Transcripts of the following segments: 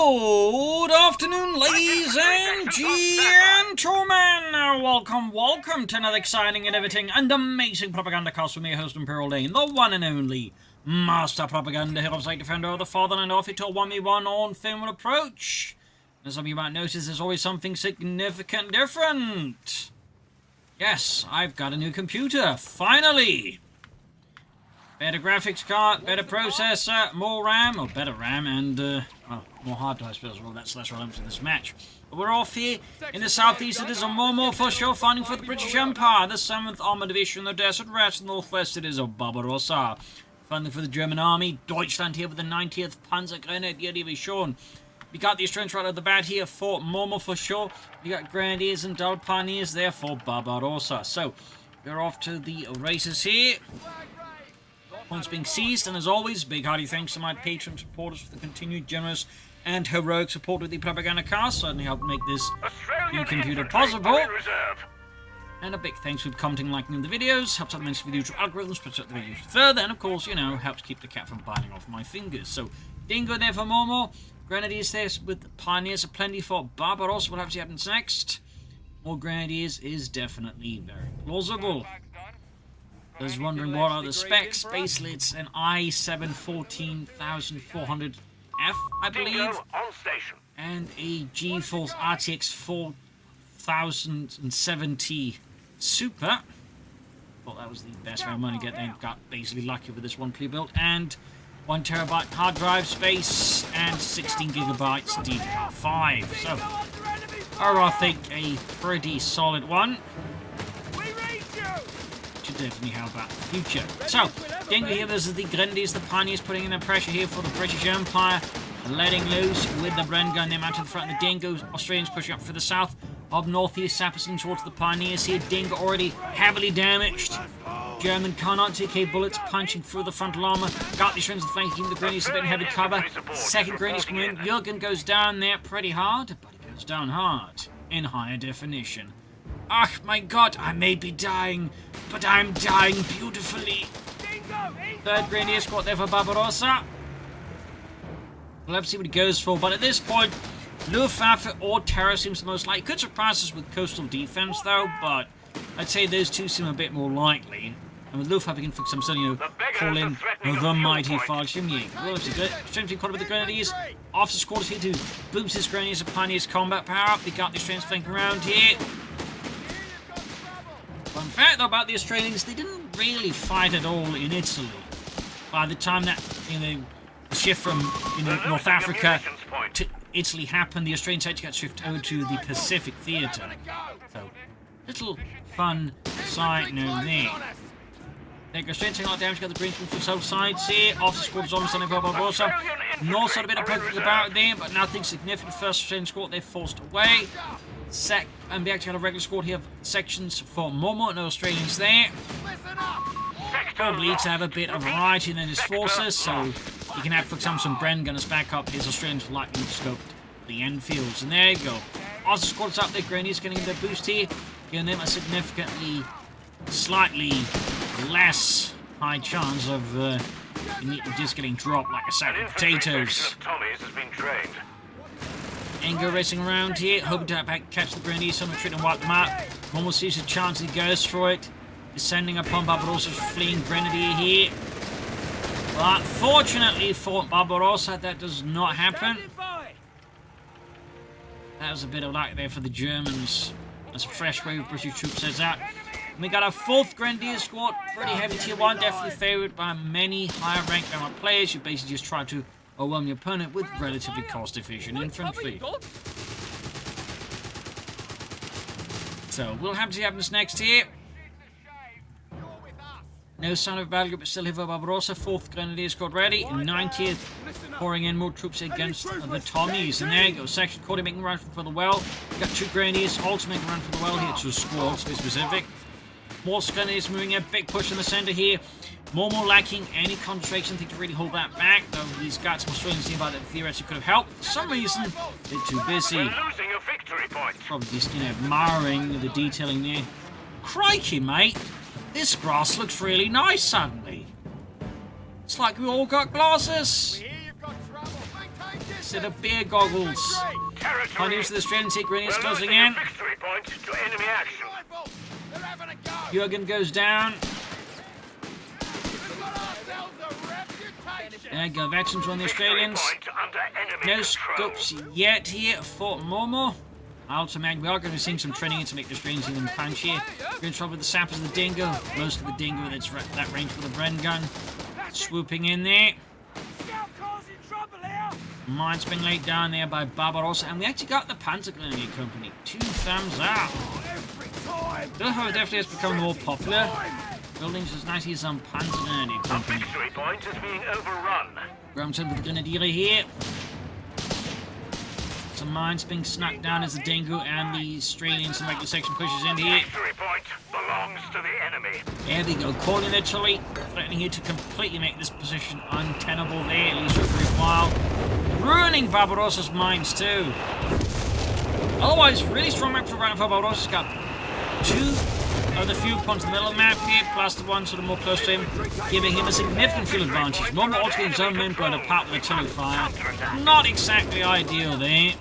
Good afternoon, ladies and gentlemen. Welcome to another exciting, innovating, and amazing Propagandacast with me, host Imperial Dane, the one and only Master Propaganda Hero, State Defender of the Fatherland, Officer 1v1 on Faymonville Approach. As some of you might notice, there's always something significant different. Yes, I've got a new computer, finally. Better graphics card, better processor, more RAM, or better RAM, and more hard drive space. Well, that's less relevant to this match. But we're off here in the southeast. It is a Momo4sho fighting for the British Empire, the 7th Armoured Division, the Desert Rats. In the northwest, it is a Barbarossa fighting for the German Army. Deutschland here with the 90th Panzergrenadier Division. We got the Australians right off the bat here for Momo4sho. We got Grenadiers and Dull Pioneers there for Barbarossa. So we're off to the races here. Points being seized, and as always, big hearty thanks to my patron supporters for the continued generous and heroic support with the Propagandacast. Certainly helped make this new computer possible. And a big thanks for commenting, liking the videos, helps out immensely with YouTube algorithms, puts out the videos further, and of course, you know, helps keep the cat from biting off my fingers. So, Dingo there for Momo, Grenadiers there with Pioneers aplenty for Barbarossa. We'll have to see what happens next. More Grenadiers is definitely very plausible. I was wondering what are the specs. Basically, it's an i7-14400F, I believe, and a GeForce RTX 4070 Super. Thought that was the best way of money to get. They got basically lucky with this one pre-built, and 1 terabyte hard drive space and 16 gigabytes DDR5. So, I think a pretty solid one. Definitely help out the future. So, Dingo here, this is the Grenadiers, the Pioneers putting in the pressure here for the British Empire, letting loose with the Bren gun. They're mounted in front of the Dingo. Australians pushing up for the south of northeast, Sapperson towards the Pioneers here. Dingo already heavily damaged. German Carnot TK bullets punching through the frontal armor. Got the Australians flanking the Grenadiers a bit in heavy cover. Second Grenadiers come in. Jürgen goes down there pretty hard, but he goes down hard in higher definition. Ah, my God, I may be dying, but I'm dying beautifully. Third Grenadier squad there for Barbarossa. We'll have to see what he goes for, but at this point, Luftwaffe or Terror seems the most likely. Could surprise us with coastal defense, though, but I'd say those two seem a bit more likely. And with Luftwaffe, we can fix some, you know, call in the mighty Fallschirmjäger. Well, it's good. Strengthening quad with the Grenadiers. Officer squad is here to boost his Grenadiers and Pioneers combat power up. They got the Australians flanking around here. Fun fact though about the Australians, they didn't really fight at all in Italy. By the time that, you know, the shift from, you know, North Africa to Italy happened, the Australians actually got shifted over to the Pacific Theatre. So, little fun side note there. The Australians taking a lot of damage, got the Greens from both sides here. Officer squad is almost on Barbarossa. North side a bit of poking about there, but nothing significant. First Australian squad, they're forced away. And we actually had a regular squad here of sections for Momo, no Australians there. Probably needs to have a bit of variety in his forces, so he can have, for example, some Bren gunners back up. His Australians will likely scope the Enfields. And there you go. Awesome squad's up there. Grenadiers getting their boost here, giving them a significantly, slightly less high chance of just getting dropped like a sack of potatoes. Ingo racing around here, hoping to catch the Grenadiers on the retreat and wipe them out. Momo sees a chance, he goes for it. Descending upon Barbarossa's fleeing Grenadier here. But fortunately for Barbarossa, that does not happen. That was a bit of luck there for the Germans. As a fresh wave of British troops heads out. And we got our 4th Grenadier squad, pretty heavy tier 1, definitely favoured by many higher ranked players. You basically just try to overwhelm your opponent with relatively cost-efficient infantry. So, we'll have to see what happens next here. No sign of battle group, but still here for Barbarossa. 4th Grenadier squad ready. 90th pouring in more troops against the Tommies. And there you go. Section quarter making a run for the well. We've got 2 Grenadiers also making a run for the well here. 2 squads to be specific. More Grenadiers moving in. Big push in the centre here. Momo lacking any concentration, think to really hold that back, though he's got some Australians nearby that theoretically could have helped. For some reason, they're too busy. Probably just, you know, admiring the detailing there. Crikey, mate! This grass looks really nice suddenly. It's like we all got glasses. instead of beer goggles. Continues to the Australian Grenadiers closing in. Jürgen goes down. There you go, veterans on the Australians. No scopes yet here for Momo. Ultimate, we are going to be seeing some training to make the Australians even punchier. Going to trouble with the sappers of the Dingo. Most of the Dingo that's that range for the Bren gun. Swooping in there. Mine's been laid down there by Barbarossa, and we actually got the Panzergrenadier Company. 2 thumbs up. Dillhofer definitely has become more popular. Buildings as nice as some Panzergrenadier Company. Victory point is being overrun. Grumton with the Grenadier here. Some mines being snuck down as the Dingo and the Australians and regular section pushes in here. Victory point belongs to the enemy. There we go, calling literally, threatening here to completely make this position untenable there, at least for a brief while. Ruining Barbarossa's mines too. Otherwise, really strong map for Barbarossa's got 2 of the few points in the middle of the map here, plus the one sort of more close to him, giving him a significant field advantage. Momo also getting his own men blown apart with artillery fire. Not exactly ideal there.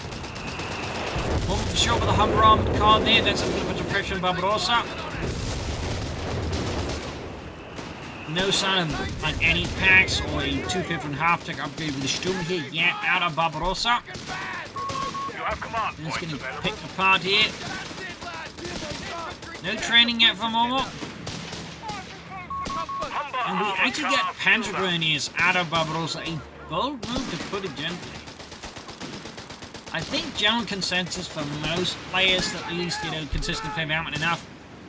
Momo4sho with a Humber armed car there, that's a little bit of pressure on Barbarossa. No sign of like any packs or a 250 half-tech upgrade with the Sturm here yet out of Barbarossa. It's getting picked apart here. No training yet for Momo. And we actually get Panzergrenadiers out of Barbarossa. A bold move, to put it gently. I think general consensus for most players that at least, consistently play Valorant enough,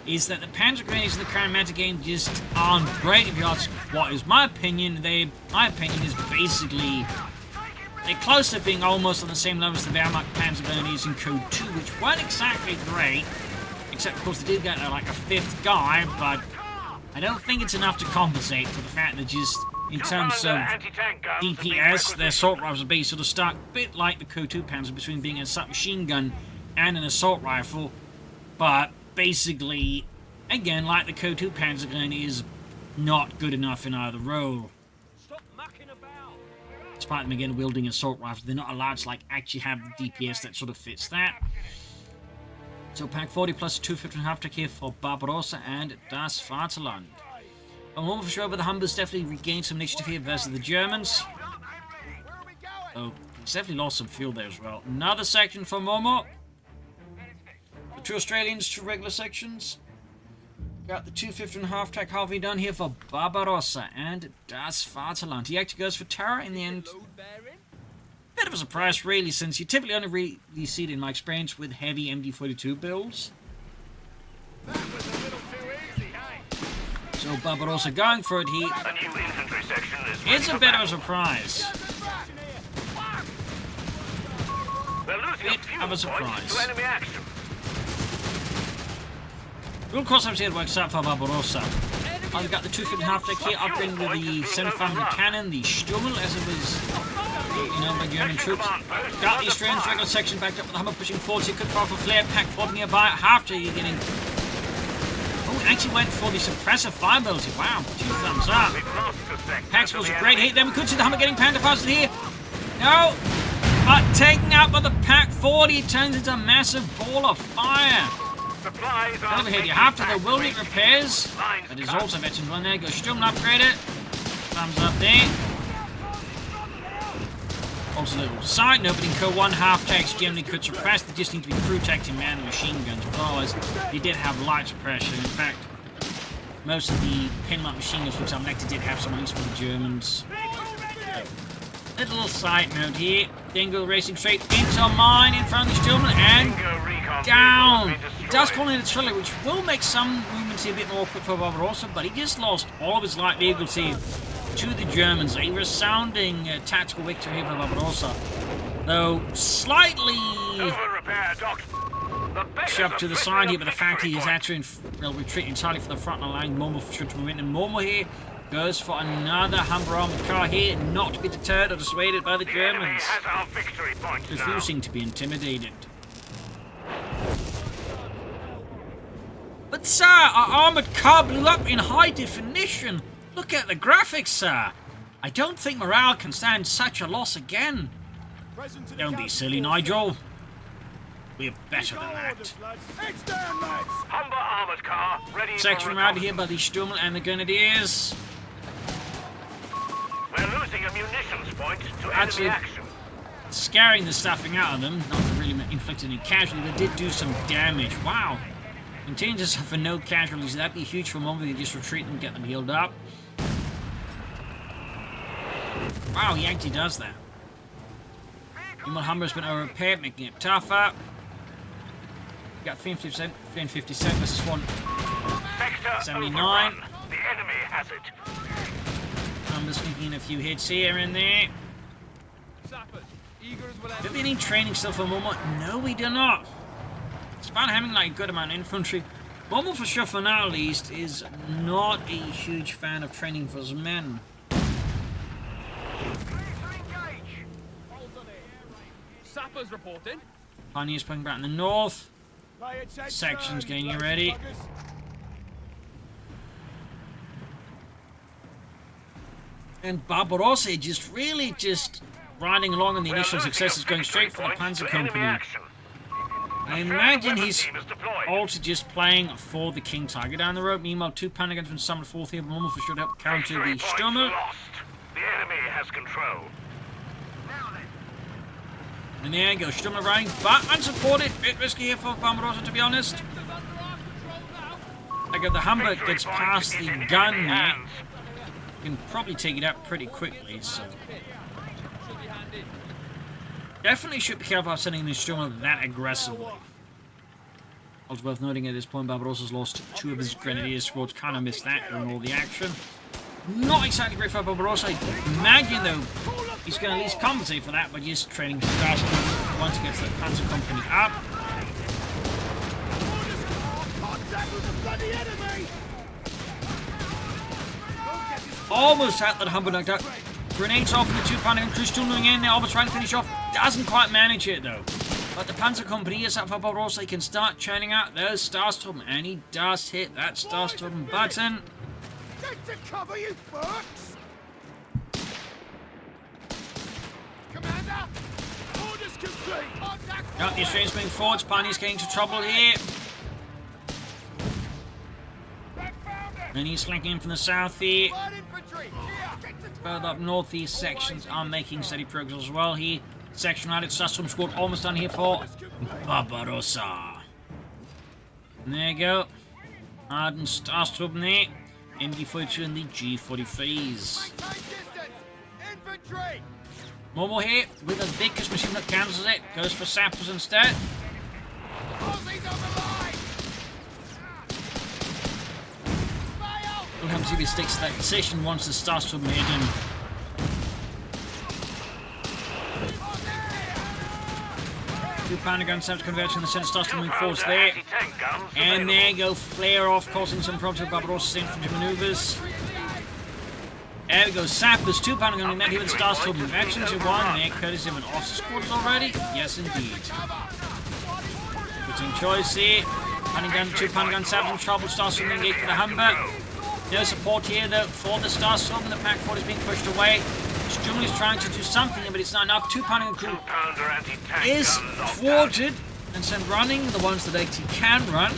is that the Panzergrenadiers in the current meta game just aren't great. If you ask what is my opinion, my opinion is basically they're close to being almost on the same level as the Wehrmacht Panzergrenadiers in Coh3, which weren't exactly great. Except, of course, they did get like a 5th guy, but I don't think it's enough to compensate for the fact that just in terms of DPS, their assault rifles are based sort of stuck, a bit like the Coh3 Panzer between being a submachine gun and an assault rifle, but basically, again, like the Coh3 Panzergrenadier is not good enough in either role. Despite them again wielding assault rifles, they're not allowed to actually have the DPS that sort of fits that. So pack 40 plus 250 half-tech here for Barbarossa and Das Vaterland. Momo4sho with the Humbers definitely regained some initiative here versus the Germans. Oh, he's definitely lost some fuel there as well. Another section for Momo. The 2 Australians, 2 regular sections. Got the 250 half-tech halfway done here for Barbarossa and Das Vaterland. He actually goes for Terror in the end. Bit of a surprise, really, since you typically only really see it in my experience with heavy MD42 builds. So Barbarossa going for it here. It's a bit of a surprise. Bit of a surprise. Well, of course, obviously it works out for Barbarossa. I've got the 250 half-tech here, upgrading with the semi-family cannon, the Stummel, as it was by German troops. Got the Australians regular section backed up with the Hummer pushing forward, so you could fire for flare, pack 40 nearby, after you're getting... Oh, actually went for the suppressive fire ability. Wow, 2 thumbs up. Pack was a great hit, then we could see the Hummer getting panda faster here. No, but taken out by the pack 40, turns into a massive ball of fire. Overhead, you have to, there will need repairs. But there's also veterans one there. Go Sturm and upgrade it. Thumbs up there. Also, a little side note, but in Coh1, half-techs generally could suppress. They just need to be protecting man and machine guns. But otherwise, they did have light suppression. In fact, most of the pinlock machine guns, for example, did have some, at least for the Germans. Little side note here. Dingo racing straight into a mine in front of the Sturm and down. It does call in a trailer, which will make some movements here a bit more quick for Barbarossa, but he just lost all of his light vehicles here to the Germans. A resounding tactical victory here for Barbarossa. Though slightly shoved to the side here, but the fact he is actually retreating entirely for the front, allowing Momo4sho to move in. And Momo here goes for another Humber armored car here, not to be deterred or dissuaded by the Germans, refusing to be intimidated. But sir, our armored car blew up in high definition. Look at the graphics, sir. I don't think morale can stand such a loss again. Don't be silly, Nigel. We're better than that. Humber armored car ready Section for around reconnaissance. here by the Stummel and the Grenadiers. We're losing a munitions point to Actually, enemy action. Scaring the staffing out of them. Not to really inflict any casualties, but did do some damage. Wow. Continue to suffer no casualties. That'd be huge for a moment. They just retreat and get them healed up. Wow, he actually does that. Meanwhile, Humber's been over-repaired, making it tougher. Got 350%, 357 versus 179. Sector overrun. The enemy has it. Humber's sneaking in a few hits here and there. Do we need training still for Momo? No, we do not. Despite having like a good amount of infantry, Momo4sho for now at least is not a huge fan of training for his men. Sappers reporting. Pioneers pulling back in the north. Sections getting you ready. And Barbarossa just really riding along on the initial successes, going straight for the Panzer Company. I imagine he's also just playing for the King Tiger down the road. Meanwhile, 2 Panagons been summoned forth here, but Momo4sho should help counter the Stummel. The enemy has control. And there you go, Stummel riding back unsupported. Bit risky here for Barbarossa, to be honest. I got the Humber gets past the gun there. Can probably take it out pretty quickly, so. Definitely should be careful of sending the Stummel that aggressively. Also worth noting at this point, Barbarossa's lost 2 of his Grenadier squads, kind of missed that during all the action. Not exactly great for Barbarossa. I imagine, though, he's going to at least compensate for that by just training faster once he gets the Panzer Company up. Almost had that Humber knocked out. Grenades off and the 2 Panagon crews tunneling in. They're almost trying to finish off. Doesn't quite manage it, though. But the Panzer Company is up for Barbarossa. He can start churning out those Starstorm, and he does hit that Starstorm button. Get to cover, you fucks! Commander, orders complete. Contact. Got the Australians moving forwards. Pioneers getting into trouble here. And he's flanking in from the south here. Further up northeast sections are making steady progress as well here. Section routed, Starstorm squad almost done here for Barbarossa. And there you go. Arden Starstorm there. MD42 and the G43s. Momo here with a big machine that cancels it. Goes for sappers instead. We'll have to see if he sticks to that decision once the Starstorm maiden. Two Panagon Saps converting the center Starstorm moving force there. And there you go, flare off, causing some problems with Barbarossa's infantry maneuvers. There we go, Sappers, 2 Panagon we met here with Starstorm. Actions to 1 there, courtesy of an officer's quarters already. Yes, indeed. Interesting choice here. Panagon, 2 Panagon Saps in trouble. Starstorm engaged with the Humber. No support here though for the Starstorm, and the Pack 4 is being pushed away. Stummel is trying to do something, but it's not enough. 2 Panagon crew is thwarted and sent running, the ones that actually can run.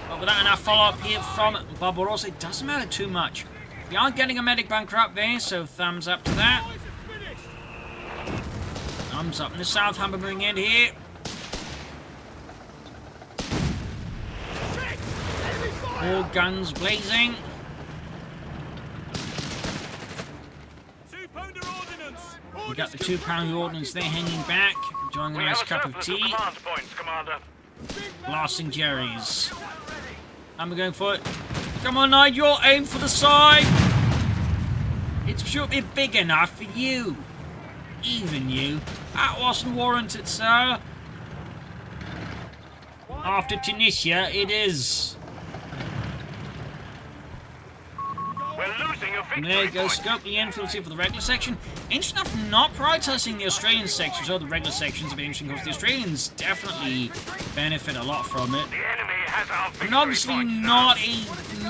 But without enough follow-up here from Barbarossa, it doesn't matter too much. We are getting a medic bunker up there, so thumbs up to that. Thumbs up in the south, Humber moving in here. All guns blazing. We got the 2-pounder ordnance there hanging back, enjoying a nice cup of tea. Blasting Jerry's. Humber going for it. Come on, Nigel, aim for the side. It should be big enough for you. Even you. That wasn't warranted, sir. After Tunisia, it is. And there you go, scope the Enfield here for the regular section. Interesting enough, not prioritizing the Australian sections or the regular sections a bit interesting because the Australians definitely benefit a lot from it. And obviously not a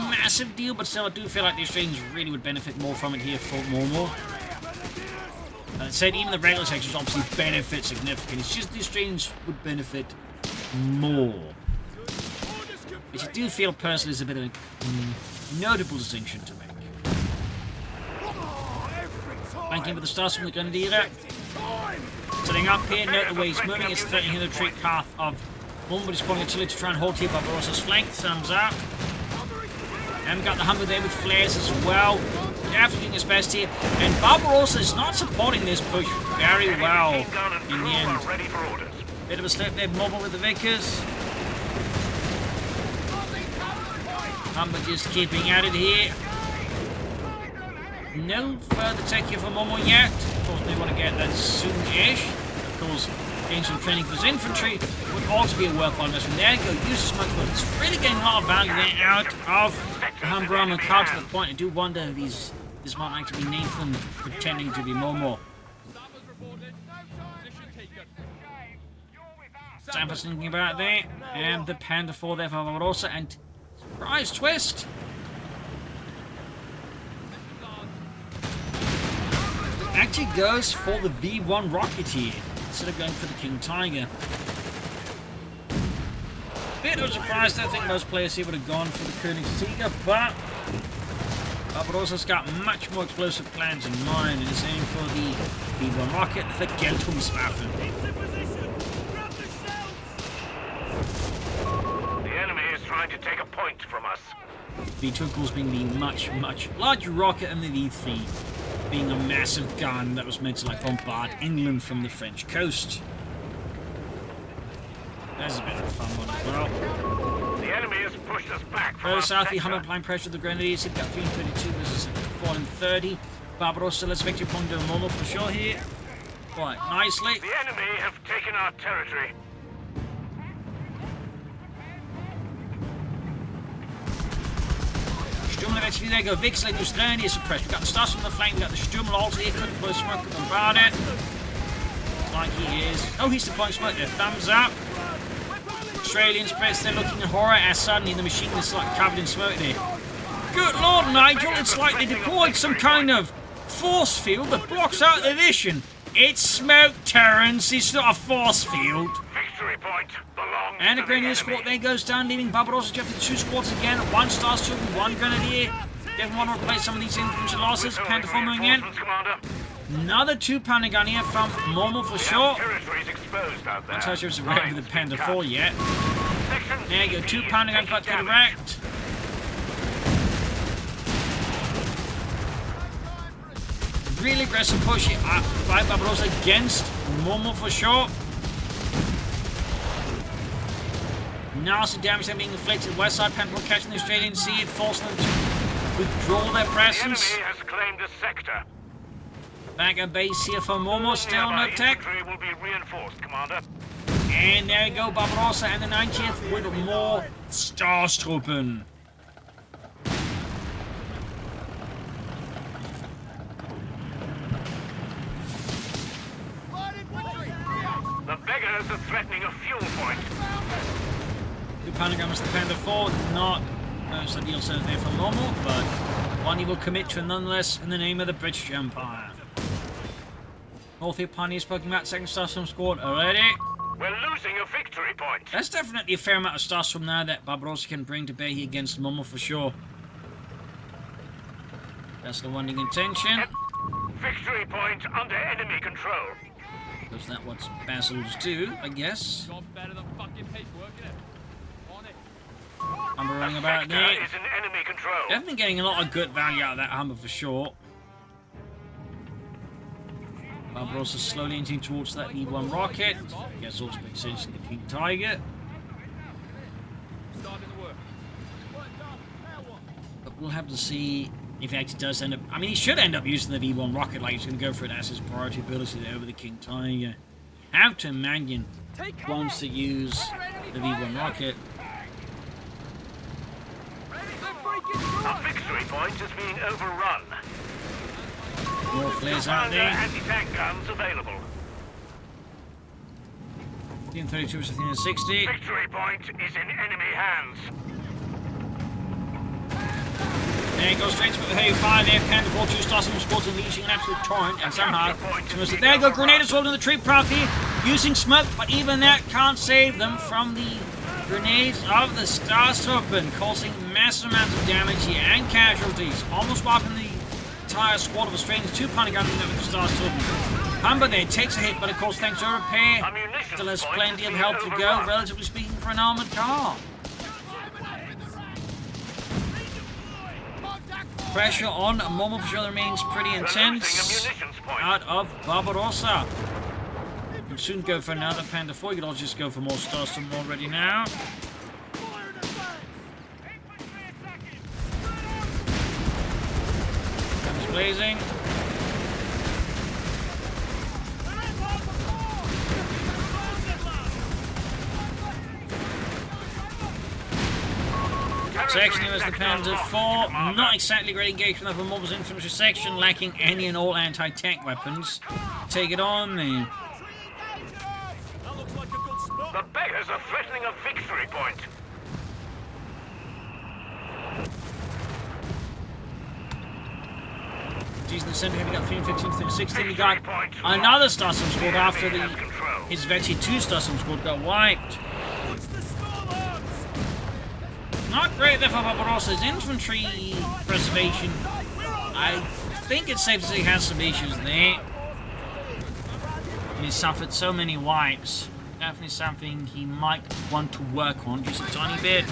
massive deal, but still I do feel like the Australians really would benefit more from it here for Momo. And it said even the regular sections obviously benefit significantly. It's just the Australians would benefit more. Which I do feel personally is a bit of a notable distinction to make. Flanking with the stars from the Grenadier. Setting up here, note the way he's moving, it's threatening the retreat path of Momo, but he's pulling artillery to try and hold here Barbarossa's flank. Thumbs up. And we've got the Humber there with flares as well. Definitely doing his best here. And Barbarossa is not supporting this push very well in the end. Bit of a slip there, Momo with the Vickers. Humber just keeping at it here. No further tech here for Momo yet. Of course, they want to get that soon-ish. Of course, getting some training for his infantry would also be a worthwhile investment. There you go, use the smoke, but it's really getting a lot of value there out of the Humber armor car to the point. I do wonder if this might actually be Nathan pretending to be Momo. Samples thinking about there. And the Panda 4 there for Barbarossa. And surprise twist! Actually goes for the V1 rocket here instead of going for the King Tiger. Bit of a surprise. I think most players here would have gone for the Königsjäger, but Barbarossa's got much more explosive plans in mind and is aiming for the V1 rocket, the Geltungswaffen. The enemy is trying to take a point from us. V2 of course being the much larger rocket, and the V3 being a massive gun that was meant to like bombard England from the French coast. That's a bit of a fun one as well. The enemy has pushed us back from Further our south, the sector. Humber applying pressure with the Grenadiers. He's got 332 versus 430. Barbarossa, let's victory point to Momo4sho here. Quite nicely. The enemy have taken our territory. Sturmel eventually there go. Vix letting those Grenadiers suppressed. We've got the stars from the flank. We've got the Sturmel also here. Couldn't blow smoke to bombard it. Like he is. Oh, he's deploying smoke there. Thumbs up. Australians press, they're looking at horror as suddenly the machine is like covered in smoke there. Good Lord, Nigel, it's like they deployed some kind of force field that blocks out the vision. It's smoke, Terrence, it's not a force field. Victory point belongs And a to the Grenadier enemy. squad there goes down, leaving Barbarossa Jeff with 2 squads again. 1 star still with 1 Grenadier. Definitely want to replace some of these infantry losses. Panther forming in. Commander. Another 2-pounder gun here from Momo4sho. Territory's exposed out there. Not touch if it's ready with the Panther 4 yet. Section There you go, 2-pounder gun cut direct. Really aggressive push here by Barbarossa against Momo4sho. Nasty damage then being inflicted. West side Panther catching the Australians, see it, forcing them to withdraw their the presence. enemy has claimed a sector. Back at base here for Momo, still no Nearby tech. infantry will be reinforced, Commander. And there you go, Barbarossa and the 90th with more Starstruppen. The beggars are threatening a fuel point. 2-pounder gun was the Panther 4, not most ideal setup there for Momo, but one he will commit to nonetheless in the name of the British Empire. North here, Pioneers poking out, 2nd Starstorm squad already. We're losing a victory point. That's definitely a fair amount of Starstorm now that Barbarossa can bring to bear here against Momo4sho. That's the one in contention. Victory point under enemy control. Because that's what Basils do, I guess. Job's better than fucking paperwork, innit? On it. Humber running The about sector there. is in enemy control. Definitely getting a lot of good value out of that Humber for sure. Barbarossa slowly inching towards that E1 rocket. I guess also makes sense in the King Tiger. Starting to work. But we'll have to see if he actually does end up... I mean, he should end up using the V1 rocket, like he's going to go for it as his priority ability over the King Tiger. You have to imagine wants to use the V1 rocket. Our victory point is being overrun. More flares out there. Anti-tank guns available. 1532 versus 1560. Victory point is in enemy hands. There you go, straight to the heavy fire there. Panda 4-2 starts some sports unleashing an absolute torrent. And somehow, there you go, grenade assault in the tree property. Using smoke, but even that can't save them from the grenades of the Starstorpen, causing massive amounts of damage here and casualties. Almost wiping the entire squad of Australians. 2 pounding gun with the Starstorpen. Humber there takes a hit, but of course, thanks to repair, still has plenty of help to go, relatively speaking, for an armoured car. Pressure on Momo4sho remains pretty intense out of Barbarossa. You can soon go for another Panda 4. You can also just go for more Starstorm already now. Guns blazing. Section as the Panda 4, not exactly great engagement of a Momo's infantry section, lacking any and all anti-tank weapons. Take it on then. The beggars are threatening a victory point. He's in the centre, having got 3 and 15, 3 and 16. We got another Starstorm squad after his Veti 2 Starstorm squad got wiped. Not great there for Barbarossa's infantry preservation. I think it's safe to say he has some issues there. He's suffered so many wipes. Definitely something he might want to work on just a tiny bit.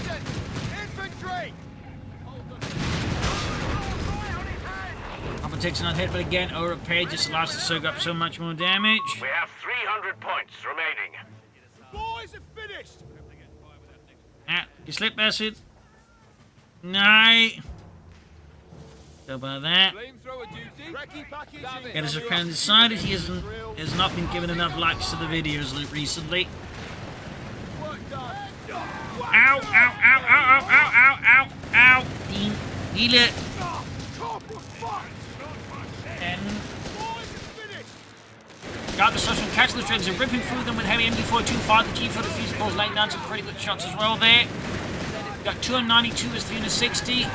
Upper takes another hit, but again, a repair just allows to soak up so much more damage. We have 300 points remaining. Boys are finished. Ah, you slip, bastard. No. Go by that. It has apparently decided he has not been given enough likes to the videos recently. Ow, ow, ow, ow, ow, ow, ow, ow, ow. Heal it. And got the social catch the treads and ripping through them with heavy MD425. The G4 defusibles laying down some pretty good shots as well there. Got 292 as 360.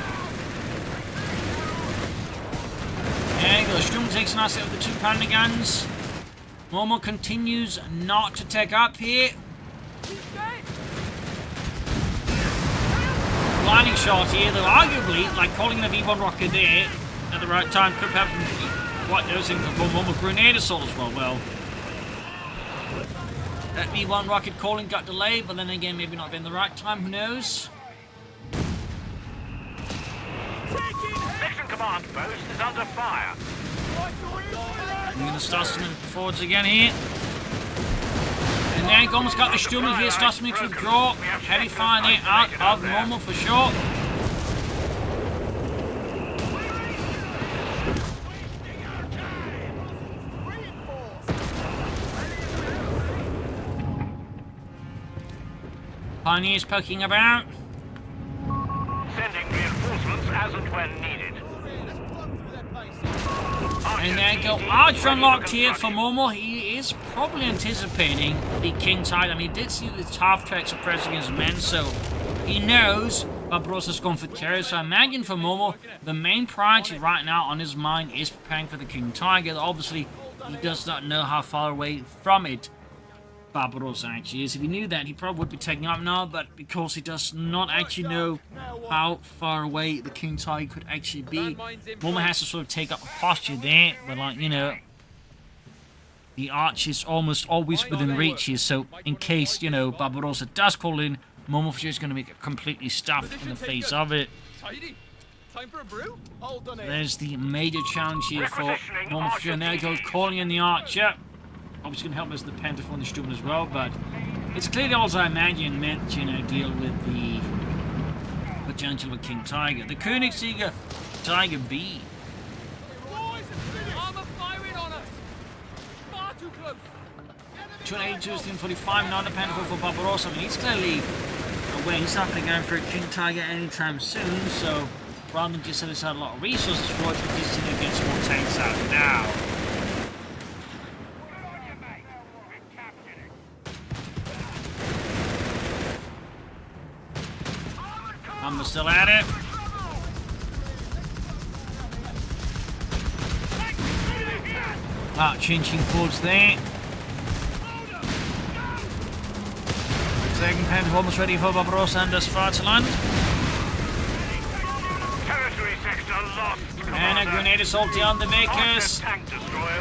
There you go. Sturm takes a nice hit with the 2 pounder guns. Momo continues not to take up here. Blinding shot here, though arguably, like calling the V1 rocket there at the right time, could have quite noticing for Momo grenade assault as well. Well, that V1 rocket calling got delayed, but then again, maybe not been the right time, who knows? Section command post is under fire. I'm going to start some forwards again here. And then almost got the Sturmers here, starts me to draw. Heavy fire there out of Momo4sho. Pioneers poking about. Sending reinforcements as and when needed. And there you go. Archer unlocked here for Momo. He is probably anticipating the King Tiger. I mean, he did see the half-track suppressing his men, so he knows Barbarossa's gone for terror. So I imagine for Momo, the main priority right now on his mind is preparing for the King Tiger. Obviously, he does not know how far away from it Barbarossa actually is. If he knew that, he probably would be taking up now, but because he does not actually know how far away the King Tiger could actually be, Momo has to sort of take up a posture there, but like, you know, the arch is almost always within reach here, so in case, you know, Barbarossa does call in, Momo4sho is going to be completely stuffed in the face of it. Time for a brew? There's the major challenge here for Momo4sho, and there he goes, calling in the archer. Obviously going to help us the Pentafor and the Sturm as well, but it's clearly also, I imagine, meant to, you know, deal with the potential of King Tiger. The Königsjäger Tiger B. Armor firing on us! Far too close! 282 is 345, now the Pentafor for Barbarossa. I mean, he's clearly aware he's not going to go for a King Tiger anytime soon, so rather than just set aside a lot of resources for it, we just need to get some more tanks out now. We're still at it. Changing towards there. Second pen almost ready for Barbarossa and us far to land. Territory sector lost. And a grenade assault on the makers.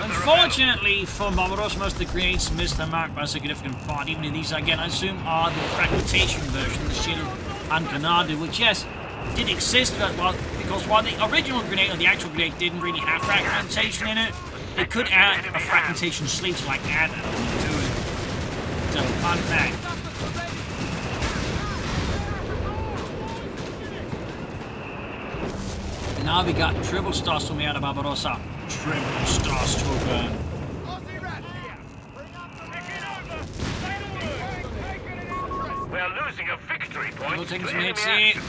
Unfortunately for Barbarossa, most of the grenades missed their mark by a significant part. Even if these, again, I assume are the fragmentation version, the shield and grenade, which, yes, did exist, but because while the original grenade or the actual grenade didn't really have fragmentation in it, they could add a fragmentation sleeve to like add it to it. So, fun fact. And now we got triple stars to me out of Barbarossa. Triple stars to burn. We're losing a victory point. We'll take to some enemy hits here. action.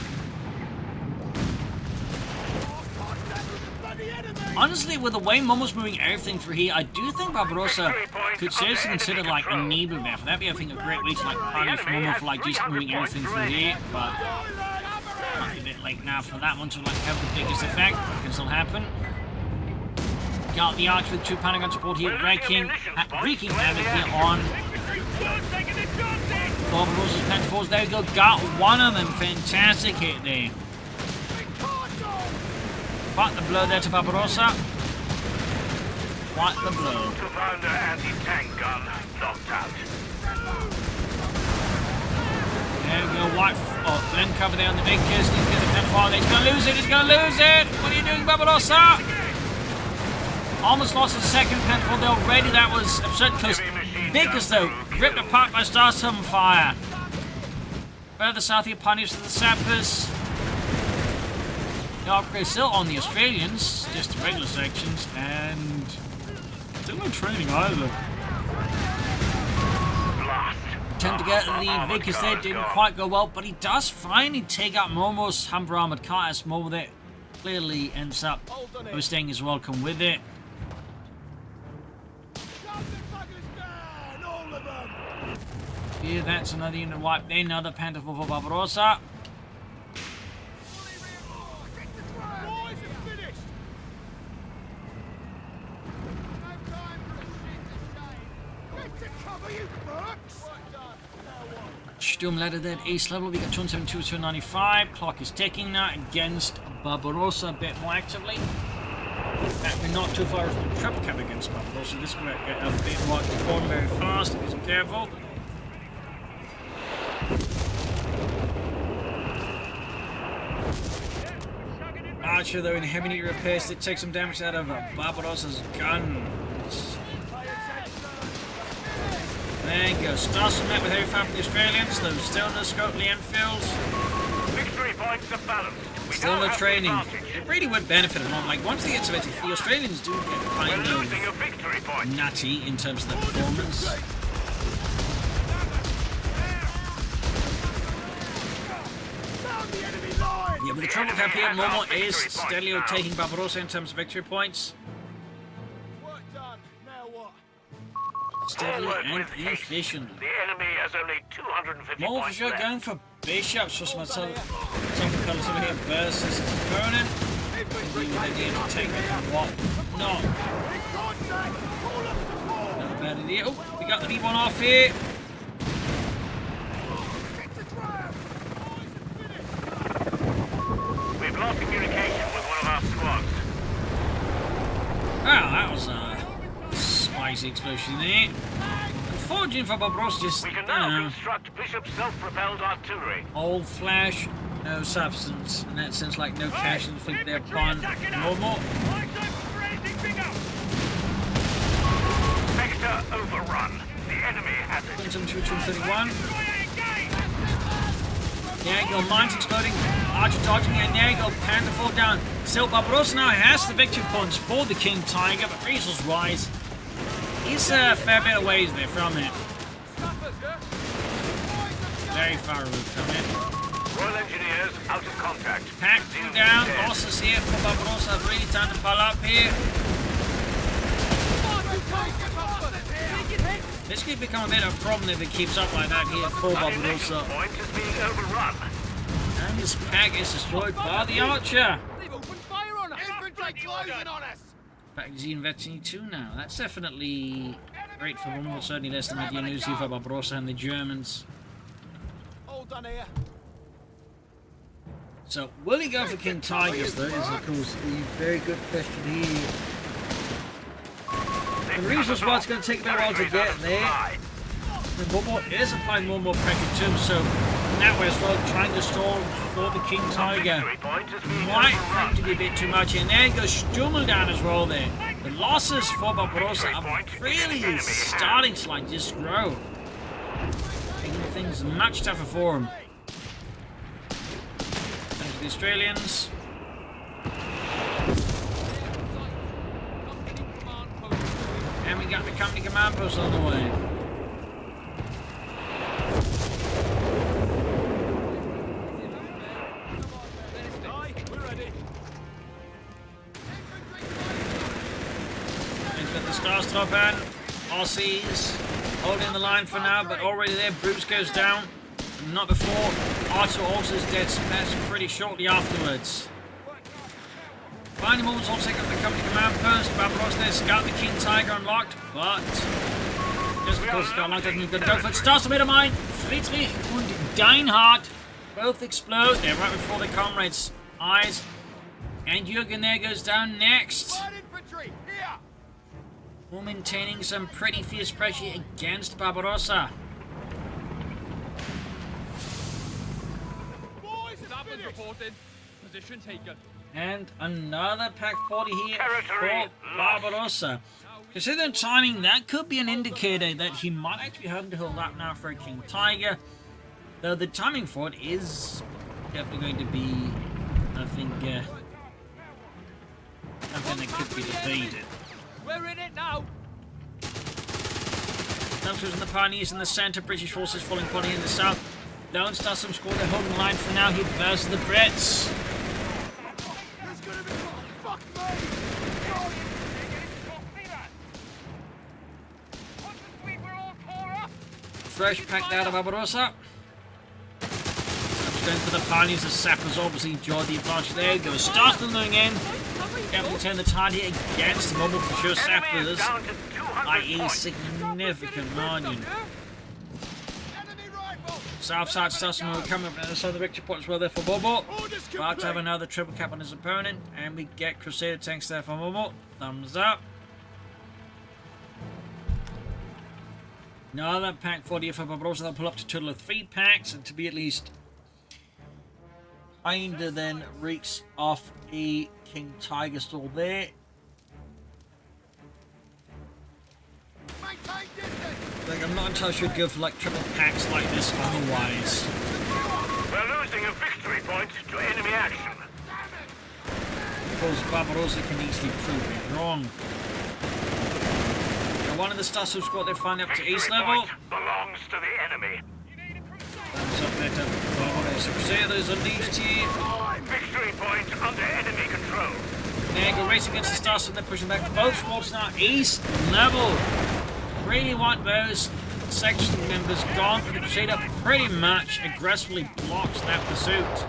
Honestly, with the way Momo's moving everything through here, I do think Barbarossa could seriously consider like enabling that. That'd be, I think, a great way to like punish Momo for like just moving everything through here. But might be a bit late now for that one to like have the biggest effect. It can still happen. Got the arch with 2 pounding gun support here, wreaking havoc here on Barbarossa's Pentaforce. There we go. Got one of them. Fantastic hit there. Quite the blow there to Barbarossa. Quite the blow. Commander anti-tank gun knocked out. There we go. White Glen cover there on the big kiss. He's going to defend far. He's going to lose it. He's going to lose it. What are you doing, Barbarossa? Almost lost his second Pentaforce there already. That was absurd because Vickers, though, ripped apart by Starstorm fire. Further south here, punished to the sappers. The upgrade still on the Australians, just the regular sections, and still no training either. Attempt to get the Vickers there didn't quite go well, but he does finally take out Momo's Humber armored car as Momo there clearly ends up overstaying his welcome with it. Here, that's another unit wipe there, another Pentaforce for Barbarossa. Sturm ladder there at ace level. We got 272, 295. Clock is ticking now against Barbarossa a bit more actively. In fact, we're not too far from the triple cap against Barbarossa. This could get a bit more to form very fast if he's careful. Archer, though, in heavy need repairs, did take some damage out of Barbarossa's gun. There you go. Starts met with heavy fire from the Australians, though still no scope the Enfields. Victory points are balanced. Still no training. It really would benefit a lot. Like, once they get to it, the Australians do get kind of nutty in terms of their performance. Yeah, but the trouble cap here, Momo is steadily taking Barbarossa in terms of victory points. Steadily and efficient. The enemy has only 250 points Momo4sho left. going for bishops for some colours over here versus his opponent. Indeed, with the idea to take it and what not. Not a bad idea. Oh, we got the V1 off here. We've lost communication with one of our squads. Well, that was a spicy explosion there. Unfortunately for Barbarossa, just, We can now construct Bishop's self-propelled artillery. old flash, no substance. In that sense, like no cash inflicted there upon Momo. Sector overrun. The enemy has it. 231. There you go, mines exploding, Archer dodging, and there you go, Pentaforce down. Still, Barbarossa now has the victory points for the King Tiger, but resource-wise, he's a fair bit of ways there from it. Very far removed from it. Royal Engineers out of contact. Packing down, losses here for Barbarossa, really time to pull up here. This could become a bit of a problem if it keeps up like that here for Barbarossa. Point is being overrun. And this pack is destroyed by the Archer. They've opened fire on us! Infantry closing on us! Magazine Veteran 2 now. That's definitely great for Momo, certainly less than Idea News for Barbarossa and the Germans. All done here. So, will he go for King Tigers, though, is of course the very good question here. The reasons why it's going to take a bit while to get there. The Momo is applying more and more pressure too, so that way as well, trying to stall for the King Tiger. Might prove to be a bit too much, and there goes Stummel down as well there. The losses for Barbarossa are really starting to like just grow. Making things much tougher for him. Thanks to the Australians. And we got the company command post on the way. Starstopping, Aussies holding the line for now, but already there, Bruce goes down. Not before, Archer also is dead, smashed pretty shortly afterwards. Finally, Momo's all take up the company command post. Barbarossa there's got the King Tiger unlocked, but just because it's got unlocked doesn't mean good go for it. Starts a bit of mine. Friedrich and Deinhardt both explode. They're right before their comrades' eyes. And Jürgen there goes down next. We're maintaining some pretty fierce pressure against Barbarossa. Stabbers reported. Position taken. And another Pack 40 here for Barbarossa. Considering timing, that could be an indicator that he might actually be hoping to hold up now for a King Tiger. Though the timing for it is definitely going to be, I think, something that could be debated. We're in it now. Numbers in the Pioneers in the centre, British forces falling quality in the south. Lone Star some score, they're holding the line for now. He versus the Brits. Fresh packed out of Barbarossa. Going for the Pioneers, the Sappers obviously enjoyed the advantage. There goes Starston going in. Definitely turn the tide here against Momo4sho Sappers by a significant margin. Southside Starston will come up on the other side of the victory point as well there for Momo. About to have another triple cap on his opponent, and we get Crusader tanks there for Momo. Thumbs up. Another pack 40 for Barbarossa. They'll pull up to a total of 3 packs, and to be at least kinda then reeks off a King Tiger stall there. Like, I'm not entirely sure go for like triple packs like this otherwise. We're losing a victory point to enemy action. Because Barbarossa can easily prove me wrong. Now, one of the Star squad they're finally up to ace level. Belongs to the enemy. Thumbs up there to Barbarossa. Crusaders unleashed here. Victory point under enemy control. There go race against the Stars, and they're pushing back. Both squads now ace level. Really want those section members gone, but the Crusader pretty much aggressively blocks that pursuit.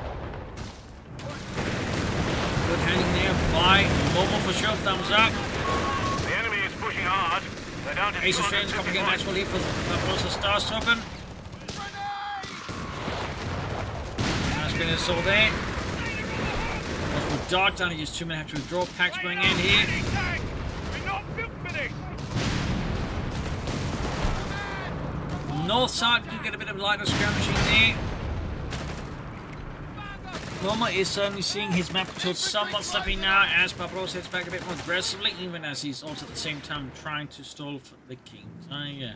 Good handling there by Momo4sho. Thumbs up. The enemy is pushing hard. They're down to Ace Australians coming in next. We'll leave for Barbarossa Stars open. Nice bit of assault there. Multiple dart down. Just 2 minutes to withdraw. Packs going in here. We're not built for this. North side, you get a bit of lighter skirmishing there. Momo is certainly seeing his map control somewhat slippy now as Barbarossa heads back a bit more aggressively, even as he's also at the same time trying to stall for the King Tiger.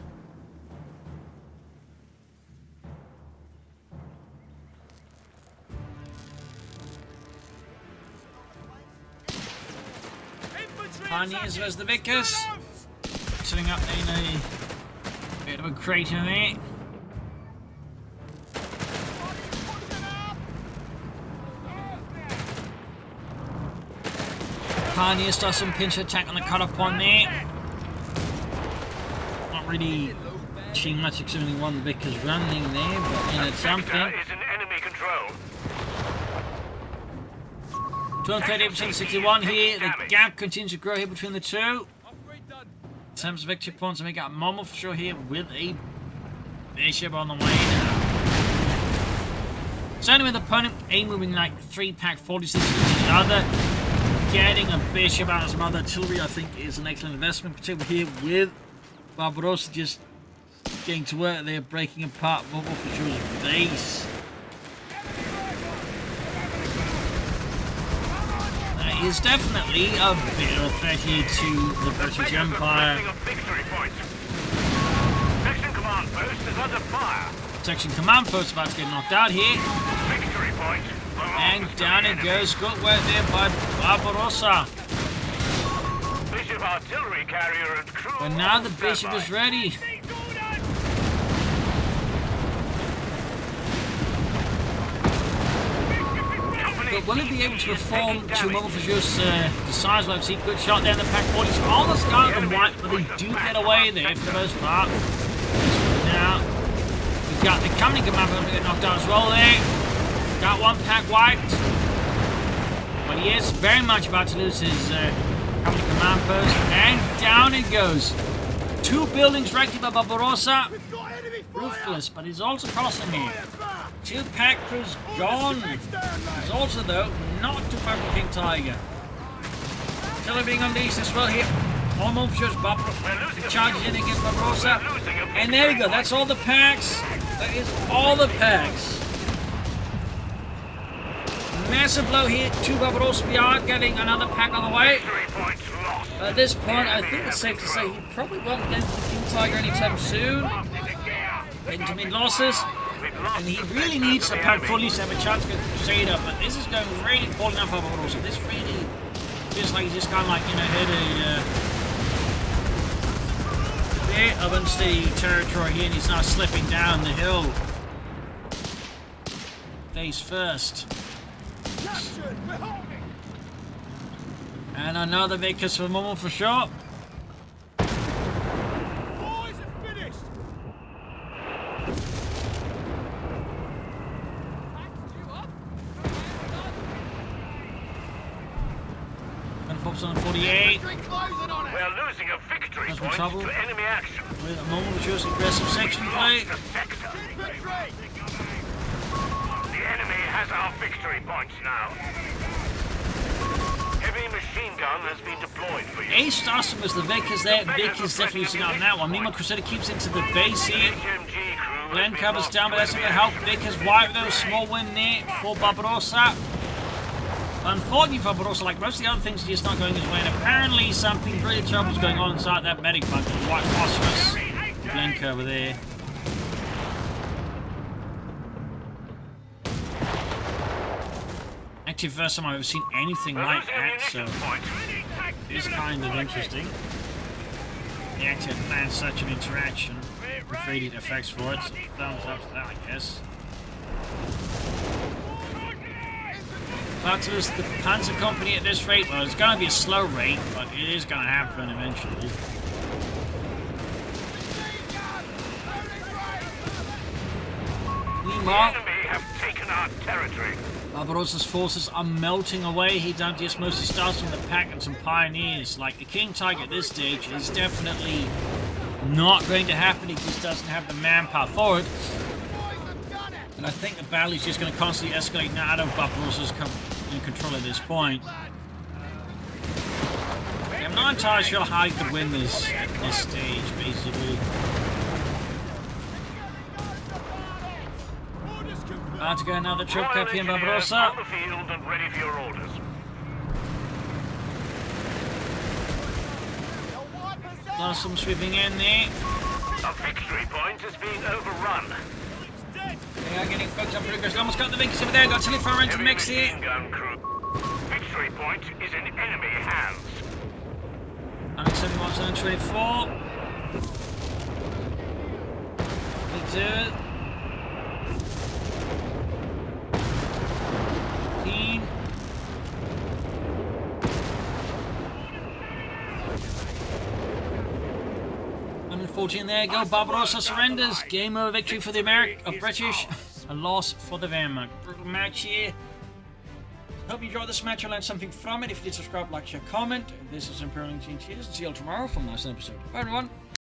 Pioneers versus the Vickers. Sitting up in a bit of a crater there. Pioneers does some pinch attack on the cut-off point there. Not really seeing much except only one Vickers running there, but it's something. Is in enemy control. 238%, 61 here. The gap continues to grow here between the two. Upgrade done. In terms of victory points, we got Momo4sho here with a bishop on the way now. Certainly with the opponent, A moving like 3-pack 46 with each other. Getting a bishop out of some other artillery, I think, is an excellent investment, particularly here with Barbarossa just getting to work there, breaking apart Momo4sho's base. That is definitely a bit of a threat here to the British Empire. Section command post is under fire. Section command post about to get knocked out here. Victory point. And down it goes. Good work there by Barbarossa. Bishop artillery carrier and crew. But now the bishop is ready. But will he be able to perform to Momo4sho's decides like see good shot there in the pack 40. So almost got them white, but they do get away there for the most part. Now we've got the company command going to get knocked out as well there. Got one pack wiped. But he is very much about to lose his company command post. And down it goes. 2 buildings wrecked by Barbarossa. Ruthless, but he's also crossing here. 2 pack crews gone. He's also, though, not too far from King Tiger. Artillery being unleashed as well here. Momo4sho's Barbarossa charges in against Barbarossa. And there we go. That's all the packs. That is all the packs. Massive blow here to Barbarossa. We are getting another pack on the way. At this point, I think it's safe to say he probably won't get to the King Tiger anytime soon. Getting to mid-losses. And he really needs a pack fully to have a chance to get the Crusader. But this is going really poorly now for Barbarossa. This really feels like he's just kind of like, you know, hit a bit of unsteady territory here. And he's now slipping down the hill. Face first. And another victory for Momo4sho. Boys are finished. And focus on 48. We are losing a victory That's point trouble. to enemy action. With Momo4sho's aggressive section play. The enemy has our victory points now. Heavy machine gun has been deployed for you. Ace starts with the Vickers there. Vickers definitely losing out on that one. Meanwhile, Crusader keeps into the base here. HMG crew Glenn covers down, but that's not going to help. Vickers wipe though. Small win there for Barbarossa. Unfortunately for Barbarossa, like most of the other things, he's just not going his way. And apparently something really terrible is going on inside that medic bunker. White phosphorus. Glenn over there. Actually, first time I've ever seen anything like that, so it's kind of interesting. They actually had planned such an interaction with 3D effects for it, so thumbs up to that, I guess. About to lose the Panzer Company at this rate. Well, it's going to be a slow rate, but it is going to happen eventually. Meanwhile, have taken our territory. Barbarossa's forces are melting away. He just mostly starts from the pack and some pioneers. Like the King Tiger at this stage is definitely not going to happen. He just doesn't have the manpower for it. And I think the battle is just going to constantly escalate now out of Barbarossa's in control at this point. I'm not entirely sure how he could win this at this stage, basically. About to go another trip cap here in Barbarossa. On the field and ready for your orders. Some sweeping in there. A victory point is being overrun. They are getting focused on progress. Almost got the victory over there. Got Tilly far into the mix here. Machine gun crew. Victory point is in enemy hands. 171, 124. We do it. 15. 114 there you go. Barbarossa surrenders. Game over victory for the British. A loss for the Wehrmacht. Brutal match here. Hope you enjoyed this match and learned something from it. If you did, subscribe, like, share, comment. This is Imperial Cheers. See you all tomorrow for the next episode. Bye, everyone.